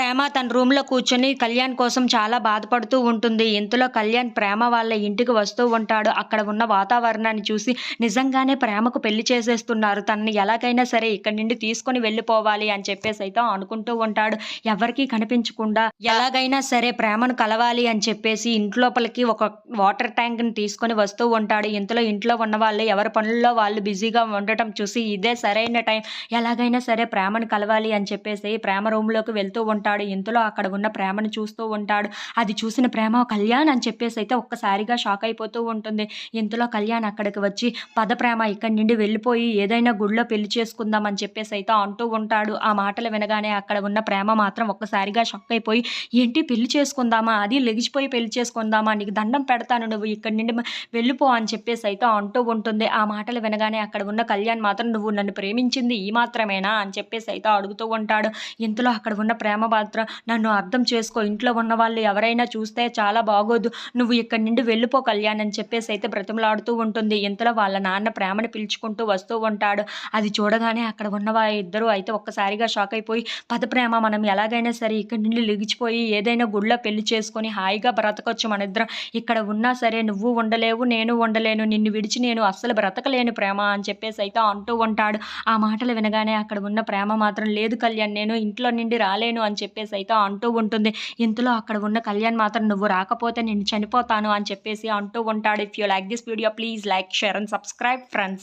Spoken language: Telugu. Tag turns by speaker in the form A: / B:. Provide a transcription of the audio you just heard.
A: ప్రేమ తన రూమ్‌లో కూర్చొని కళ్యాణ్ కోసం చాలా బాధపడుతూ ఉంటుంది. ఇంతలో కళ్యాణ్ ప్రేమ వాళ్ళ ఇంటికి వస్తూ ఉంటాడు. అక్కడ ఉన్న వాతావరణాన్ని చూసి నిజంగానే ప్రేమకు పెళ్లి చేసేస్తున్నారు. తనని ఎలాగైనా సరే ఇక్కడి నుండి తీసుకొని వెళ్ళిపోవాలి అని చెప్పేసైతే అనుకుంటూ ఉంటాడు. ఎవరికీ కనిపించకుండా ఎలాగైనా సరే ప్రేమను కలవాలి అని చెప్పేసి ఇంట్లోపలికి ఒక వాటర్ ట్యాంక్‌ని తీసుకొని వస్తూ ఉంటాడు. ఇంతలో ఇంట్లో ఉన్నవాళ్ళు ఎవరి పనుల్లో వాళ్ళు బిజీగా ఉండటం చూసి ఇదే సరైన టైం, ఎలాగైనా సరే ప్రేమను కలవాలి అని చెప్పేసి ప్రేమ రూమ్‌లోకి వెళ్తూ ఉంటాడు. ఇంతలో అక్కడ ఉన్న ప్రేమను చూస్తూ ఉంటాడు. అది చూసిన ప్రేమ కళ్యాణ్ అని చెప్పేసైతే ఒక్కసారిగా షాక్ అయిపోతూ ఉంటుంది. ఇంతలో కళ్యాణ్ అక్కడికి వచ్చి పద ప్రేమ ఇక్కడి నుండి వెళ్ళిపోయి ఏదైనా గుడిలో పెళ్లి చేసుకుందాం అని చెప్పేసైతే అంటూ ఉంటాడు. ఆ మాటలు వినగానే అక్కడ ఉన్న ప్రేమ మాత్రం ఒక్కసారిగా షాక్ అయిపోయి, ఏంటి పెళ్లి చేసుకుందామా? అది లెగిసిపోయి పెళ్లి చేసుకుందామా? నీకు దండం పెడతాను, నువ్వు ఇక్కడి నుండి వెళ్ళిపో అని చెప్పేసైతే అంటూ ఉంటుంది. ఆ మాటలు వినగానే అక్కడ ఉన్న కళ్యాణ్ మాత్రం నువ్వు నన్ను ప్రేమించింది ఈ మాత్రమేనా అని చెప్పేసైతే అడుగుతూ ఉంటాడు. ఇంతలో అక్కడ ఉన్న ప్రేమ మాత్రం నన్ను అర్థం చేసుకో, ఇంట్లో ఉన్న వాళ్ళు ఎవరైనా చూస్తే చాలా బాగోదు, నువ్వు ఇక్కడి నుండి వెళ్ళిపో కళ్యాణ్ అని చెప్పేసైతే బ్రతిమలాడుతూ ఉంటుంది. ఇంతలో వాళ్ళ నాన్న ప్రేమని పిలుచుకుంటూ వస్తూ ఉంటాడు. అది చూడగానే అక్కడ ఉన్న ఇద్దరు అయితే ఒక్కసారిగా షాక్ అయిపోయి, పద ప్రేమ మనం ఎలాగైనా సరే ఇక్కడి నుండి లెగిచిపోయి ఏదైనా గుడిలో పెళ్లి చేసుకొని హాయిగా బ్రతకొచ్చు మనిద్దరం. ఇక్కడ ఉన్నా సరే నువ్వు ఉండలేవు, నేను ఉండలేను, నిన్ను విడిచి నేను అస్సలు బ్రతకలేను ప్రేమ అని చెప్పేసైతే అంటూ ఉంటాడు. ఆ మాటలు వినగానే అక్కడ ఉన్న ప్రేమ మాత్రం లేదు కళ్యాణ్, నేను ఇంట్లో నుండి రాలేను అని చెప్పేసైతే అంటూ ఉంటుంది. ఇంతలో అక్కడ ఉన్న కళ్యాణ్ మాత్రం నువ్వు రాకపోతే నేను చనిపోతాను అని చెప్పేసి అంటూ ఉంటాడు. If you like this video please like, share and subscribe friends.